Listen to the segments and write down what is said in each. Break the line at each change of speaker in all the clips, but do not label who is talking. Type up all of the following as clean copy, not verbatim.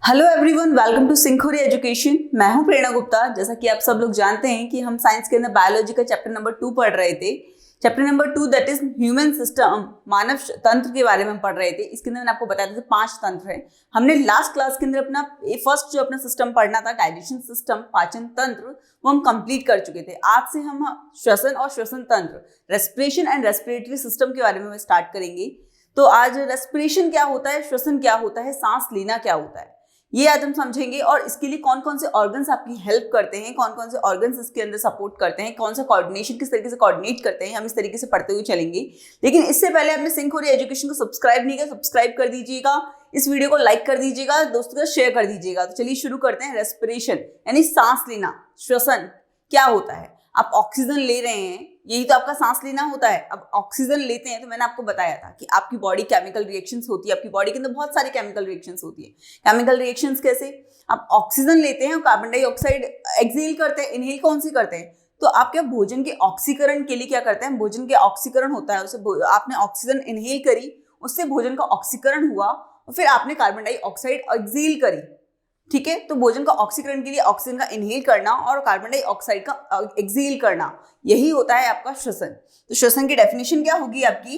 Hello everyone, welcome to सिंखोरी education. मैं हूं प्रेरणा गुप्ता। जैसा कि आप सब लोग जानते हैं कि हम साइंस के अंदर बायोलॉजी का चैप्टर नंबर 2 पढ़ रहे थे। Chapter number 2 that is human system, मानव तंत्र के बारे में हम पढ़ रहे थे। इसके अंदर मैंने आपको बताया था 5 तंत्र हैं। हमने लास्ट क्लास के अंदर अपना फर्स्ट जो अपना सिस्टम पढ़ना था, डाइजेशन सिस्टम, पाचन तंत्र, वो हम कंप्लीट कर चुके थे। आज से हम श्वसन और श्वसन तंत्र, रेस्पिरेशन एंड रेस्पिरेटरी सिस्टम के बारे में स्टार्ट करेंगे। तो आज रेस्पिरेशन क्या होता है, श्वसन क्या होता है, सांस लेना क्या होता है, ये आज हम समझेंगे। और इसके लिए कौन कौन से ऑर्गन्स आपकी हेल्प करते हैं, कौन कौन से ऑर्गन्स इसके अंदर सपोर्ट करते हैं, कौन सा कोऑर्डिनेशन किस तरीके से कोऑर्डिनेट करते हैं, हम इस तरीके से पढ़ते हुए चलेंगे। लेकिन इससे पहले आपने सिंखोरी एजुकेशन को सब्सक्राइब नहीं किया, सब्सक्राइब कर दीजिएगा, इस वीडियो को लाइक कर दीजिएगा, दोस्तों को शेयर कर दीजिएगा। तो चलिए शुरू करते हैं। रेस्पिरेशन यानी सांस लेना, श्वसन क्या होता है। आप ऑक्सीजन ले रहे हैं, यही तो आपका सांस लेना होता है। अब ऑक्सीजन लेते हैं तो मैंने आपको बताया था कि आपकी बॉडी केमिकल रिएक्शंस होती है, आपकी बॉडी के अंदर बहुत सारी केमिकल रिएक्शंस होती है। केमिकल रिएक्शंस कैसे, आप ऑक्सीजन लेते हैं और कार्बन डाइऑक्साइड एक्सहेल करते हैं। इनहेल कौन सी करते हैं, तो आप क्या भोजन के ऑक्सीकरण के लिए क्या करते हैं, भोजन के ऑक्सीकरण होता है, उसे आपने ऑक्सीजन इनहेल करी, उससे भोजन का ऑक्सीकरण हुआ और फिर आपने कार्बन डाइऑक्साइड एक्सहेल करी। ठीक है, तो भोजन का ऑक्सीकरण के लिए ऑक्सीजन का इनहेल करना और कार्बन डाइऑक्साइड का एक्सहेल करना, यही होता है आपका श्वसन। तो श्वसन की डेफिनेशन क्या होगी आपकी,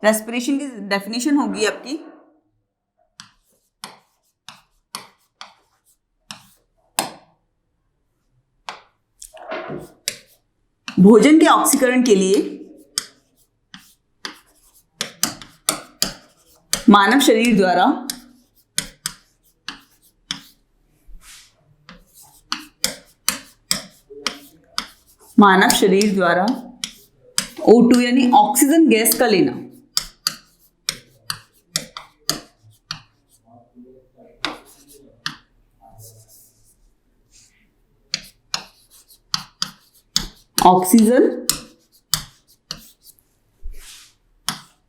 रेस्पिरेशन की डेफिनेशन होगी आपकी भोजन के ऑक्सीकरण के लिए मानव शरीर द्वारा O2 यानी ऑक्सीजन गैस का लेना, ऑक्सीजन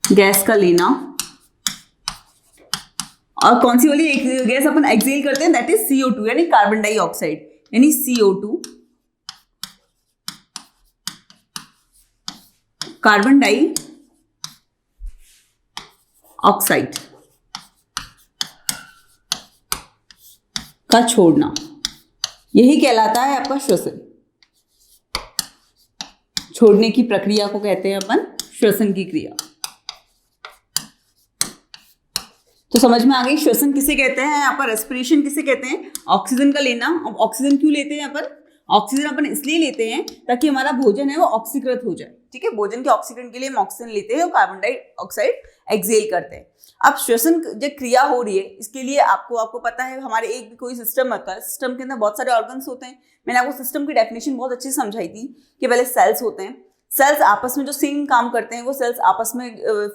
गैस का लेना। और कौन सी वाली एक गैस अपन एक्सहेल करते हैं, दैट इज CO2 यानी कार्बन डाइऑक्साइड, यानी CO2 कार्बन डाइऑक्साइड का छोड़ना, यही कहलाता है आपका श्वसन। छोड़ने की प्रक्रिया को कहते हैं अपन श्वसन की क्रिया। तो समझ में आ गई श्वसन किसे कहते हैं, यहाँ पर रेस्पिरेशन किसे कहते हैं, ऑक्सीजन का लेना। अब ऑक्सीजन क्यों लेते हैं अपन, ऑक्सीजन अपन इसलिए लेते हैं ताकि हमारा भोजन है वो ऑक्सीकृत हो जाए। ठीक है, भोजन के ऑक्सीकरण के लिए हम ऑक्सीजन लेते हैं और कार्बन डाइऑक्साइड एक्सहेल करते हैं। अब श्वसन जो क्रिया हो रही है, इसके लिए आपको पता है हमारे एक भी कोई सिस्टम होता है, सिस्टम के अंदर बहुत सारे ऑर्गन्स होते हैं। मैंने आपको सिस्टम की डेफिनेशन बहुत अच्छी से समझाई थी कि पहले सेल्स होते हैं, सेल्स आपस में जो सेम काम करते हैं, वो सेल्स आपस में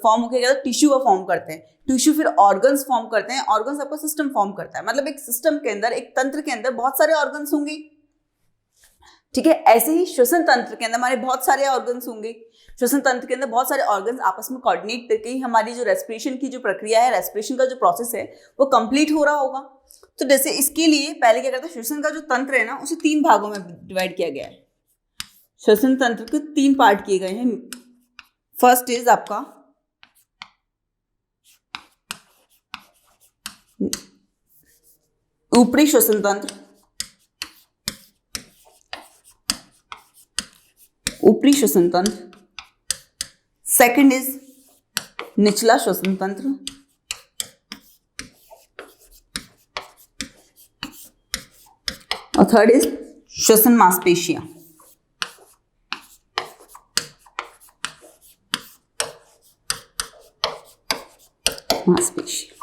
फॉर्म होकर टिश्यू फॉर्म करते हैं, टिश्यू फिर ऑर्गन्स फॉर्म करते हैं, ऑर्गन्स आपका सिस्टम फॉर्म करता है। मतलब एक सिस्टम के अंदर, एक तंत्र के अंदर बहुत सारे ऑर्गन्स होंगे। ठीक है, ऐसे ही श्वसन तंत्र के अंदर हमारे बहुत सारे ऑर्गन्स होंगे। श्वसन तंत्र के अंदर बहुत सारे ऑर्गन्स आपस में कोऑर्डिनेट करके ही हमारी जो रेस्पिरेशन की जो प्रक्रिया है, रेस्पिरेशन का जो प्रोसेस है, वो कंप्लीट हो रहा होगा। तो जैसे इसके लिए पहले क्या करते हैं, श्वसन का जो तंत्र है ना, उसे 3 भागों में डिवाइड किया गया है। श्वसन तंत्र के 3 पार्ट किए गए हैं। फर्स्ट इज आपका ऊपरी श्वसन तंत्र, ऊपरी श्वसन तंत्र। सेकंड इज निचला श्वसन तंत्र, और थर्ड इज श्वसन मांसपेशियां। मांसपेशियां।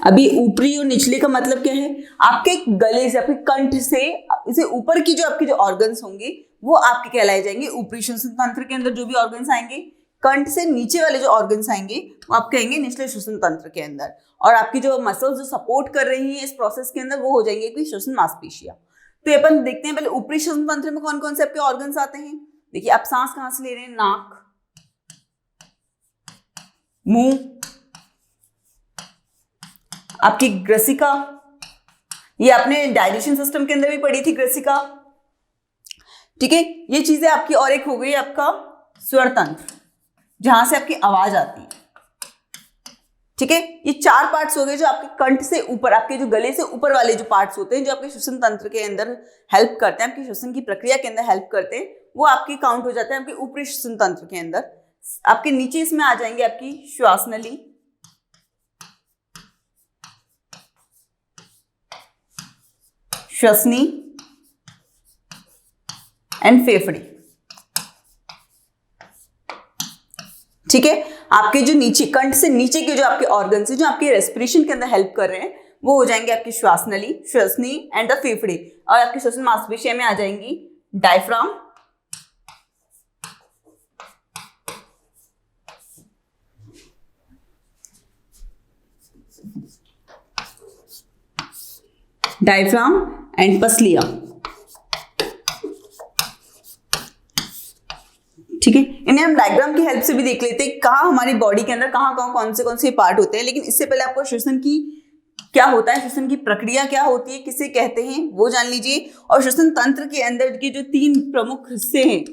अभी ऊपरी और निचले का मतलब क्या है, आपके गले से, आपके कंठ से इसे ऊपर की जो आपके जो ऑर्गन्स होंगे वो आपके कहलाए जाएंगे ऊपरी श्वसन तंत्र के अंदर। जो भी ऑर्गन्स आएंगे, कंठ से नीचे वाले जो ऑर्गन्स आएंगे वो आप कहेंगे निचले श्वसन तंत्र के अंदर। और आपकी जो मसल्स जो सपोर्ट कर रही हैं इस प्रोसेस के अंदर, वो हो जाएंगे कोई श्वसन मांसपेशियां। तो अपन देखते हैं पहले ऊपरी श्वसन तंत्र में कौन कौन से आपके ऑर्गन्स आते हैं। देखिए, आप सांस कहां से ले रहे हैं, नाक, मुंह, आपकी ग्रसिका, ये आपने डाइजेशन सिस्टम के अंदर भी पढ़ी थी ग्रसिका। ठीक है, ये चीजें आपकी। और एक हो गई आपका स्वर तंत्र, जहां से आपकी आवाज आती है। ठीक है। ये 4 पार्ट्स हो गए जो आपके कंठ से ऊपर, आपके जो गले से ऊपर वाले जो पार्ट्स होते हैं, जो आपके श्वसन तंत्र के अंदर हेल्प करते हैं, आपके श्वसन की प्रक्रिया के अंदर हेल्प करते हैं, वो आपके काउंट हो जाते हैं आपके ऊपरी श्वसन तंत्र के अंदर। आपके नीचे इसमें आ जाएंगे आपकी श्वास नली, श्वसनी एंड फेफड़े। ठीक है। आपके जो नीचे कंठ से नीचे के जो आपके ऑर्गन्स हैं, जो आपके रेस्पिरेशन के अंदर हेल्प कर रहे हैं, वो हो जाएंगे आपकी श्वास नली, श्वसनी एंड द फेफड़े। और आपके श्वसन मांसपेशियां में आ जाएंगी डायफ्राम, एंड पसलियां। ठीक है। इन्हें हम डायग्राम की हेल्प से भी देख लेते हैं कहाँ हमारी बॉडी के अंदर कहाँ कौन से पार्ट होते हैं। लेकिन इससे पहले आपको श्वसन की क्या होता है, श्वसन की प्रक्रिया क्या होती है, किसे कहते हैं, वो जान लीजिए। और श्वसन तंत्र के अंदर के जो 3 प्रमुख हिस्से हैं,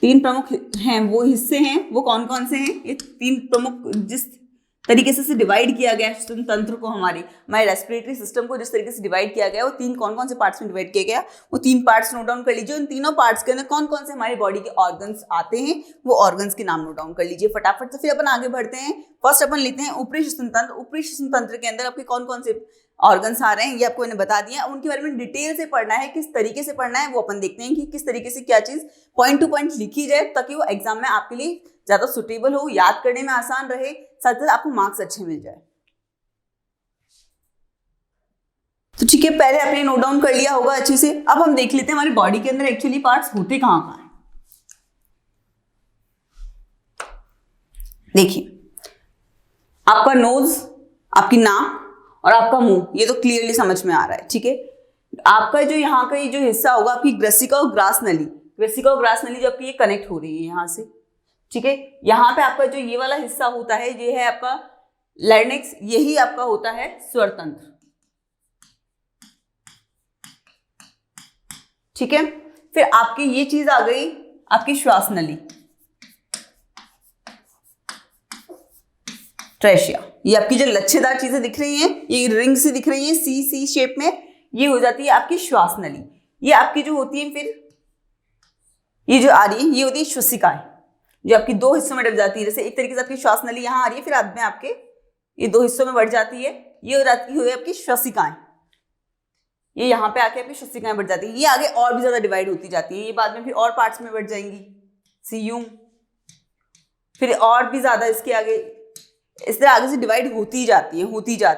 3 प्रमुख हैं, वो हिस्से हैं, वो कौन कौन से हैं? ये 3 प्रमुख जिस तरीके से डिवाइड किया गया है श्वसन तंत्र को, हमारे रेस्पिरेटरी सिस्टम को जिस तरीके से डिवाइड किया गया है, वो 3 कौन से पार्ट्स में डिवाइड किया गया, वो 3 पार्ट्स नोट डाउन कर लीजिए। उन तीनों पार्ट्स के अंदर कौन कौन से हमारी बॉडी के ऑर्गन्स आते हैं, वो ऑर्गन्स के नाम नोट डाउन कर लीजिए फटाफट से। फिर अपन आगे बढ़ते हैं। फर्स्ट अपन लेते हैं ऊपरी श्वसन तंत्र। ऊपरी श्वसन तंत्र के अंदर आपके कौन कौन से ऑर्गन्स आ रहे हैं, ये आपको मैंने बता दिया। उनके बारे में डिटेल से पढ़ना है, किस तरीके से पढ़ना है वो अपन देखते हैं कि किस तरीके से क्या चीज पॉइंट टू पॉइंट लिखी जाए, ताकि वो एग्जाम में आपके लिए ज्यादा सुटेबल हो, याद करने में आसान रहे, साथ साथ आपको मार्क्स अच्छे मिल जाए। तो ठीक है, पहले आपने नोट डाउन कर लिया होगा अच्छे से। अब हम देख लेते हैं हमारी बॉडी के अंदर एक्चुअली पार्ट्स होते कहाँ कहाँ हैं। देखिए, आपका नोज, आपकी नाक और आपका मुंह, ये तो क्लियरली समझ में आ रहा है। ठीक है। आपका जो यहाँ का ये जो हिस्सा होगा आपकी ग्रसिका और ग्रास नली, ग्रसिका और ग्रास नली जो आपकी ये कनेक्ट हो रही है यहाँ से। ठीक है। यहाँ पे आपका जो ये वाला हिस्सा होता है, ये है आपका लैरिंक्स, यही आपका होता है स्वर तंत्र। ठीक है। फिर आपकी ये चीज आ गई आपकी श्वास नली, ट्रेशिया। ये आपकी जो लच्छेदार चीजें दिख रही हैं, ये रिंग से दिख रही हैं सी शेप में, ये हो जाती है आपकी श्वास नली। ये आपकी जो होती है, फिर ये जो आ रही है, ये होती है श्वसिकाएं, जो आपकी 2 हिस्सों में बट जाती है। जैसे एक तरीके से आपकी श्वास नली यहाँ आ रही है, फिर बाद में आपके ये 2 हिस्सों में बट जाती है, ये हो जाती है आपकी श्वसिकाएं। ये यहाँ पे आके आपकी श्वसिकाएं बढ़ जाती है। ये आगे और भी ज्यादा डिवाइड होती जाती है, ये बाद में फिर और पार्ट्स में बढ़ जाएंगी, सीयूम, फिर और भी ज्यादा इसके आगे, इस तरह आगे से डिवाइड होती जाती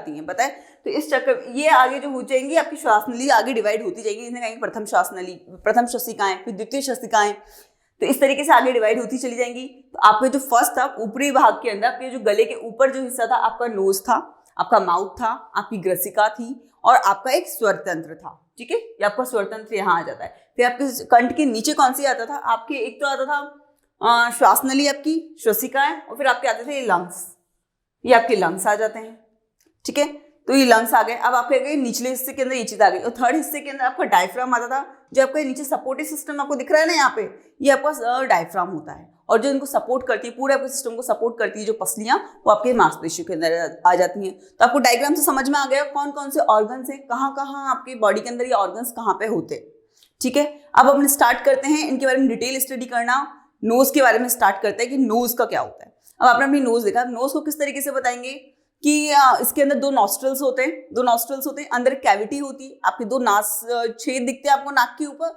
है पता है। तो इस चक्कर ये आगे जो हो जाएंगी आपकी श्वास नली आगे डिवाइड होती जाएगी। इसमें कहेंगे प्रथम श्वास नली, प्रथम श्वसिकाएं, फिर द्वितीय श्वसिकाएं, तो इस तरीके से आगे डिवाइड होती चली जाएंगी। तो आपके जो फर्स्ट था ऊपरी भाग के अंदर, आपके जो गले के ऊपर जो हिस्सा था, आपका नोज था, आपका माउथ था, आपकी ग्रसिका थी और आपका एक स्वर तंत्र था। ठीक है। ये आपका स्वर तंत्र यहाँ आ जाता है। फिर आपके कंठ के नीचे कौन सी आता था, आपके एक तो आता था श्वास नली, आपकी श्वसिकाएं, और फिर आपके आते थे ये लंग्स, ये आपके लंग्स आ जाते हैं। ठीक है। तो ये लंग्स आ गए। अब आपके गए निचले हिस्से के अंदर ये चीज आ गई। और थर्ड हिस्से के अंदर आपका डायफ्राम आता था, जो आपका नीचे सपोर्टिव सिस्टम आपको दिख रहा है ना यहाँ पे, ये आपका डायफ्राम होता है। और जो इनको सपोर्ट करती है, पूरे आपके सिस्टम को सपोर्ट करती है जो पसलियां, वो आपके मांसपेशियों के अंदर आ जाती हैं। तो आपको डायग्राम से समझ में आ गया कौन कौन से ऑर्गन्स हैं, कहाँ कहाँ आपकी बॉडी के अंदर ये ऑर्गन्स कहाँ पे होते हैं। ठीक है। अब हम स्टार्ट करते हैं इनके बारे में डिटेल स्टडी करना। नोज के बारे में स्टार्ट करते हैं कि नोज का क्या होता है। अब आपने अपनी नोज देखा, नोज को किस तरीके से बताएंगे कि इसके अंदर 2 नॉस्ट्रल्स होते हैं, अंदर कैविटी होती है, आपके 2 नास छेद दिखते हैं आपको नाक के ऊपर,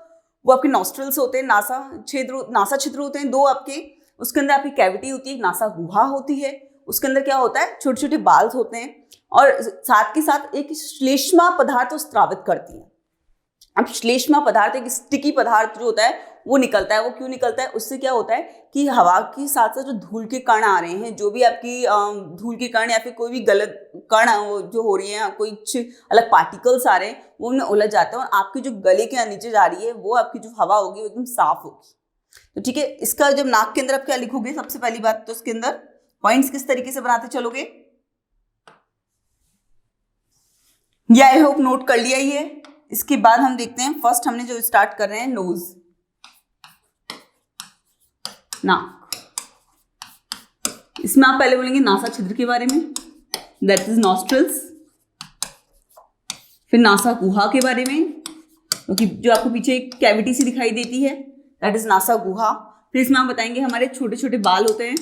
वो आपके नॉस्ट्रल्स होते हैं, नासा छिद्र होते हैं 2 आपके, उसके अंदर आपकी कैविटी होती है, नासा गुहा होती है, उसके अंदर क्या होता है, छोटे छोटे बाल्स होते हैं, और साथ के साथ एक श्लेष्मा पदार्थ स्रावित करती है। अब श्लेष्मा पदार्थ एक स्टिकी पदार्थ जो होता है वो निकलता है। वो क्यों निकलता है, उससे क्या होता है कि हवा के साथ साथ जो धूल के कण आ रहे हैं, जो भी आपकी धूल के कण या फिर कोई भी गलत कण जो हो रही है, कोई अलग पार्टिकल्स आ रहे हैं, वो उनमें उलझ जाते हैं और आपके जो गले के नीचे जा रही है वो आपकी जो हवा होगी वो एकदम साफ होगी। तो ठीक है, इसका जब नाक के अंदर आप क्या लिखोगे, सबसे पहली बात तो इसके अंदर पॉइंट्स किस तरीके से बनाते चलोगे, ये आई होप नोट कर लिया ही है। इसके बाद हम देखते हैं, फर्स्ट हमने जो स्टार्ट कर रहे हैं नोज, नाक, इसमें आप पहले बोलेंगे नासा छिद्र के बारे में, दैट इज नॉस्ट्रल्स। फिर नासा गुहा के बारे में, क्योंकि जो आपको पीछे एक कैविटी सी दिखाई देती है, दैट इज नासा गुहा। फिर इसमें आप बताएंगे हमारे छोटे छोटे बाल होते हैं,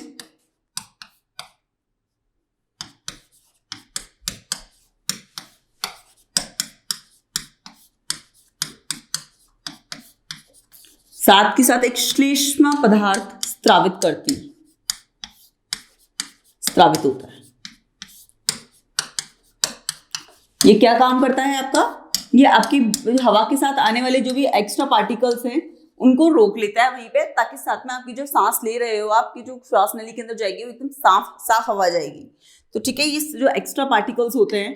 साथ के साथ एक श्लेष्मा पदार्थ स्रावित होता है। ये क्या काम करता है आपका? ये आपकी हवा के साथ आने वाले जो भी एक्स्ट्रा पार्टिकल्स हैं उनको रोक लेता है वहीं पे, ताकि साथ में आपकी जो सांस ले रहे हो, आपकी जो श्वास नली के अंदर जाएगी वो एकदम साफ हवा जाएगी। तो ठीक है, ये जो एक्स्ट्रा पार्टिकल्स होते हैं,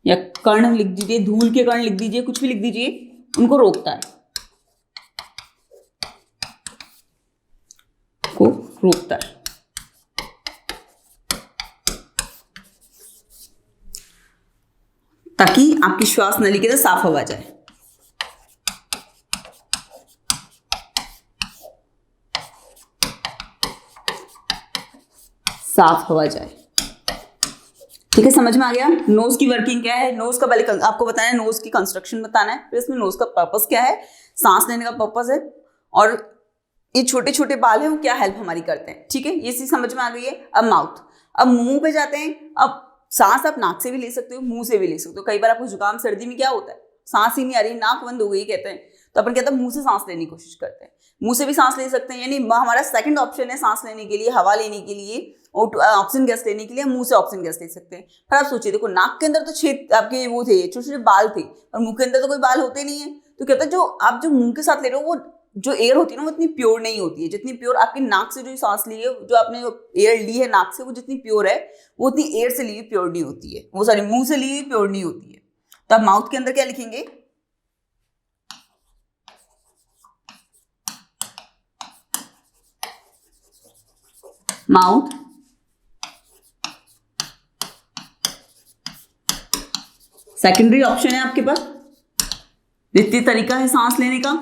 या कण लिख दीजिए, धूल के कण लिख दीजिए, कुछ भी लिख दीजिए, उनको रोकता है, ताकि आपकी श्वास नली के अंदर साफ हवा जाए। साफ हवा जाए, ठीक है, समझ में आ गया। नोज की वर्किंग क्या है? नोज का पहले आपको बताना है, नोज की कंस्ट्रक्शन बताना है, फिर इसमें नोज का पर्पस क्या है, सांस लेने का पर्पस है, और ये छोटे छोटे बाल हैं वो क्या हेल्प हमारी करते हैं। ठीक है, ये चीज समझ में आ गई है। अब माउथ, अब मुंह पे जाते हैं। अब सांस आप नाक से भी ले सकते हो, मुंह से भी ले सकते हो। कई बार आपको जुकाम सर्दी में क्या होता है, सांस ही नहीं आ रही, नाक बंद हो गई कहते हैं, तो अपन कहते हैं मुंह से सांस लेने की कोशिश करते हैं। मुंह से भी सांस ले सकते हैं, यानी हमारा सेकंड ऑप्शन है सांस लेने के लिए, हवा लेने के लिए, ऑक्सीजन गैस लेने के लिए मुंह से ऑक्सीजन गैस ले सकते हैं। पर आप सोचिए, देखो नाक के अंदर तो छेद आपके वो थे, छोटे छोटे बाल थे, और मुंह के अंदर तो कोई बाल होते नहीं है। तो कहते हैं जो आप जो मुंह के साथ ले रहे हो, वो जो एयर होती है ना, वो इतनी प्योर नहीं होती है। जितनी प्योर आपकी नाक से जो सांस ली है, जो आपने एयर ली है नाक से, वो जितनी प्योर है वो उतनी एयर से ली हुई प्योर नहीं होती है, वो सॉरी मुंह से ली हुई प्योर नहीं होती है। तो आप माउथ के अंदर क्या लिखेंगे? माउथ। सेकेंडरी ऑप्शन है आपके पास, द्वितीय तरीका है सांस लेने का।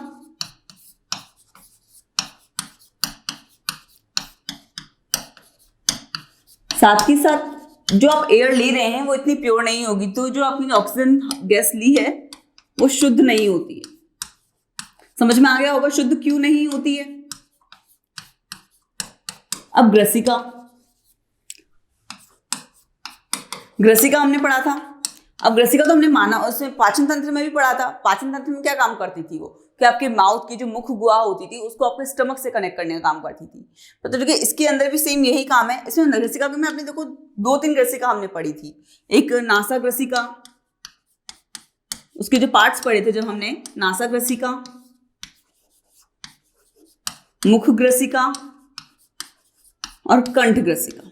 साथ ही साथ जो आप एयर ले रहे हैं वो इतनी प्योर नहीं होगी, तो जो आपने ऑक्सीजन गैस ली है वो शुद्ध नहीं होती है। समझ में आ गया होगा शुद्ध क्यों नहीं होती है। अब ग्रसिका, ग्रसिका हमने पढ़ा था। अब ग्रसिका तो हमने माना, उसमें पाचन तंत्र में भी पढ़ा था। पाचन तंत्र में क्या काम करती थी वो, कि आपके माउथ की जो मुख गुहा होती थी उसको आपके स्टमक से कनेक्ट करने का काम करती थी। तो देखिए इसके अंदर भी सेम यही काम है। इसमें ग्रसिका में आपने देखो 2-3 ग्रसिका हमने पढ़ी थी। एक नासा ग्रसिका, उसके जो पार्ट्स पढ़े थे जब हमने, नासा ग्रसिका, मुख ग्रसिका और कंठ ग्रसिका।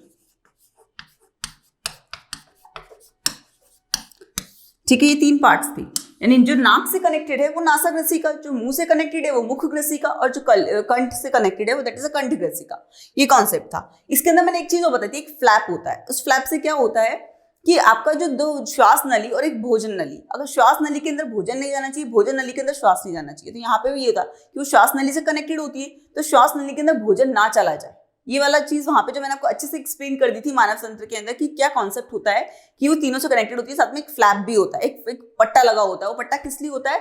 ठीक है, ये 3 पार्ट्स थे। यानी जो नाक से कनेक्टेड है वो नासा ग्रसिका, जो मुंह से कनेक्टेड है वो मुख ग्रसिका, और जो कंठ से कनेक्टेड है वो दैट इज अ कंठ ग्रसिका। ये कॉन्सेप्ट था। इसके अंदर मैंने एक चीज और बताई थी, एक फ्लैप होता है। उस फ्लैप से क्या होता है कि आपका जो 2 श्वास नली और एक भोजन नली, अगर श्वास नली के अंदर भोजन नहीं जाना चाहिए, भोजन नली के अंदर श्वास नहीं जाना चाहिए, तो यहाँ पे भी ये था कि वो श्वास नली से कनेक्टेड होती है, तो श्वास नली के अंदर भोजन ना चला जाए। ये वाला चीज वहां पे जो मैंने आपको अच्छे से एक्सप्लेन कर दी थी मानव तंत्र के अंदर, कि क्या कॉन्सेप्ट होता है, कि वो तीनों से कनेक्टेड होती है। साथ में एक फ्लैप भी होता है, एक पट्टा लगा होता है। वो पट्टा किस लिए होता है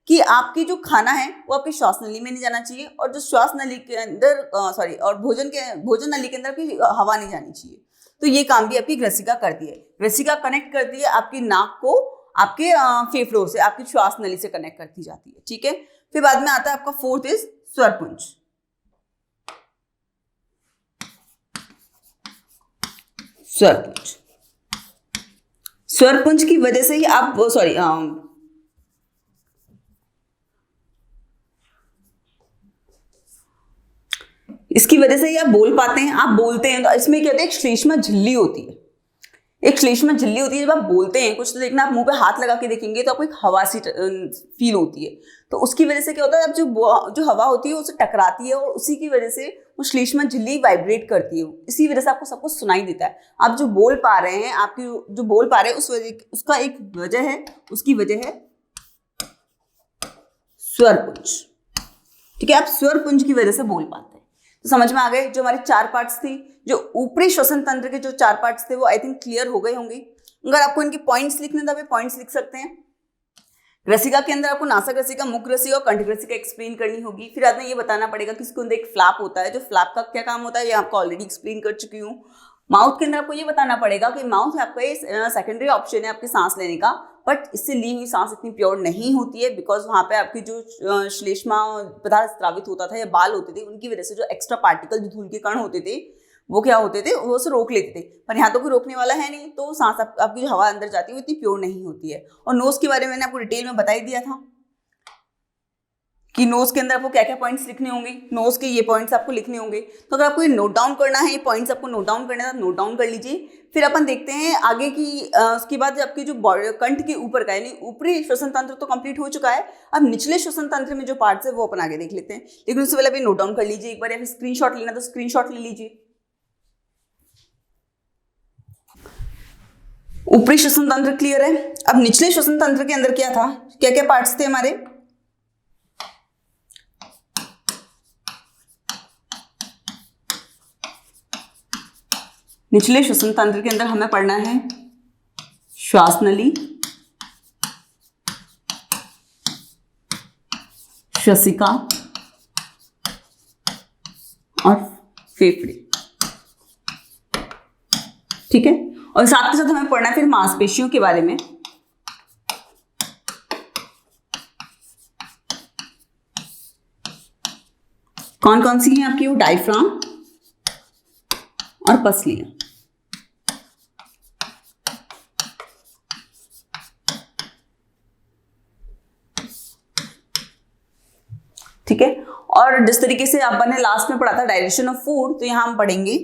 कि आपकी जो खाना है वो आपकी श्वास नली में नहीं जाना चाहिए, और जो श्वास नली के अंदर और भोजन नली के अंदर की हवा नहीं जानी चाहिए। तो ये काम भी आपकी ग्रसिका करती है। ग्रसिका कनेक्ट करती है आपकी नाक को आपके फेफड़ों से, आपकी श्वास नली से कनेक्ट करती जाती है। ठीक है, फिर बाद में आता है आपका 4th इज स्वरपुंज। स्वरपुंज, स्वरपुंज की वजह से ही आप इसकी वजह से ही आप बोल पाते हैं, आप बोलते हैं। तो इसमें क्या होता है, एक श्लेष्मा झिल्ली होती है। एक श्लेष्मा झिल्ली होती है। जब आप बोलते हैं कुछ, तो देखना आप मुंह पे हाथ लगा के देखेंगे तो आपको एक हवा सी फील होती है। तो उसकी वजह से क्या होता है, अब जो हवा होती है उससे टकराती है, और उसी की वजह से वो श्लेष्मा झिल्ली वाइब्रेट करती है। इसी वजह से आपको सब कुछ सुनाई देता है। आप जो बोल पा रहे हैं, आपकी जो बोल पा रहे हैं उसका एक वजह है, उसकी वजह है स्वरपुंज। ठीक है, आप स्वर पुंज की वजह से बोल पाते हैं। तो समझ में आ गए जो हमारे 4 पार्ट्स थी, जो ऊपरी श्वसन तंत्र के जो 4 पार्ट्स थे वो आई थिंक क्लियर हो गए होंगे। अगर आपको इनके पॉइंट्स लिखने तो आप पॉइंट्स लिख सकते हैं। ग्रसिका के अंदर आपको नासा ग्रसिका, मुख ग्रसिका और कंठ ग्रसिका एक्सप्लेन करनी होगी। फिर आपने ये बताना पड़ेगा कि इसके अंदर एक फ्लैप होता है, जो फ्लैप का क्या काम होता है ये आपको ऑलरेडी एक्सप्लेन कर चुकी हूँ। माउथ के अंदर आपको ये बताना पड़ेगा कि माउथ आपका सेकेंडरी ऑप्शन है आपके सांस लेने का, बट इससे ली हुई सांस इतनी प्योर नहीं होती है, बिकॉज वहाँ पे आपकी जो श्लेष्मा पदार्थ स्रावित होता था या बाल होते थे, उनकी वजह से जो एक्स्ट्रा पार्टिकल, जो धूल के कण होते थे, वो क्या होते थे, वो उसे रोक लेते थे। पर यहाँ तो कोई रोकने वाला है नहीं, तो सांस आपकी जो हवा अंदर जाती है वो इतनी प्योर नहीं होती है। और नोज के बारे में मैंने आपको डिटेल में बता ही दिया था कि नोज के अंदर आपको क्या क्या पॉइंट्स लिखने होंगे, नोज के ये पॉइंट्स आपको लिखने होंगे। तो अगर आपको ये नोट डाउन करना है, ये पॉइंट्स आपको नोट डाउन करना है तो नोट डाउन कर लीजिए। फिर अपन देखते हैं आगे की उसके बाद आपकी जो कंठ के ऊपर का यानी ऊपरी श्वसन तंत्र तो कंप्लीट हो चुका है। अब निचले श्वसन तंत्र में जो पार्ट्स है वो अपन आगे देख लेते हैं, लेकिन उससे पहले अभी नोट डाउन कर लीजिए एक बार, या फिर स्क्रीनशॉट लेना तो स्क्रीनशॉट ले लीजिए। ऊपरी श्वसन तंत्र क्लियर है। अब निचले श्वसन तंत्र के अंदर क्या था, क्या क्या पार्ट्स थे हमारे, निचले श्वसन तंत्र के अंदर हमें पढ़ना है श्वास नली, श्वसिका और फेफड़े। ठीक है, और साथ के साथ हमें पढ़ना है फिर मांसपेशियों के बारे में। कौन कौन सी हैं आपकी, वो डायफ्राम और पसलियां। ठीक है, और जिस तरीके से अपन ने लास्ट में पढ़ा था डाइजेशन ऑफ फूड, तो यहां हम पढ़ेंगे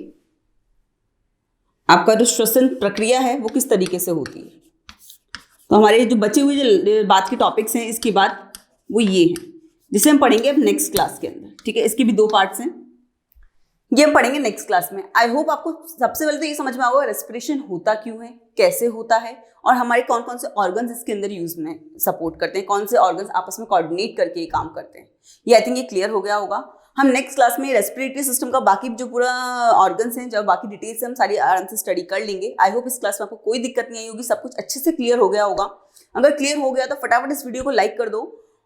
आपका जो श्वसन प्रक्रिया है वो किस तरीके से होती है। तो हमारे जो बचे हुए जो बात के टॉपिक्स हैं इसके बाद वो ये हैं, जिसे हम पढ़ेंगे अब नेक्स्ट क्लास के अंदर। ठीक है, इसके भी 2 पार्ट्स हैं, ये हम पढ़ेंगे नेक्स्ट क्लास में। आई होप आपको सबसे पहले तो ये समझ में आएगा रेस्पिरेशन होता क्यों है, कैसे होता है, और हमारे कौन कौन से ऑर्गन्स इसके अंदर यूज में सपोर्ट करते हैं, कौन से ऑर्गन्स आपस में कोऑर्डिनेट करके ये काम करते हैं। ये आई थिंक ये क्लियर हो गया होगा। हम नेक्स्ट क्लास में रेस्पिरेटरी सिस्टम का बाकी जो पूरा ऑर्गन्स हैं, जब बाकी डिटेल्स हम सारी आराम से स्टडी कर लेंगे। आई होप इस क्लास में आपको कोई दिक्कत नहीं आई होगी, सब कुछ अच्छे से क्लियर हो गया होगा। अगर क्लियर हो गया तो फटाफट इस वीडियो को लाइक कर दो,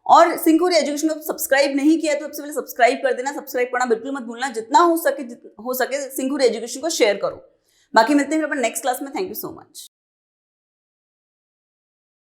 और सिंखोरी एजुकेशन को सब्सक्राइब नहीं किया तो सबसे पहले सब्सक्राइब कर देना। सब्सक्राइब करना बिल्कुल मत भूलना, जितना हो सके सिंखोरी एजुकेशन को शेयर करो। बाकी मिलते हैं फिर अपन नेक्स्ट क्लास में। Thank you so much.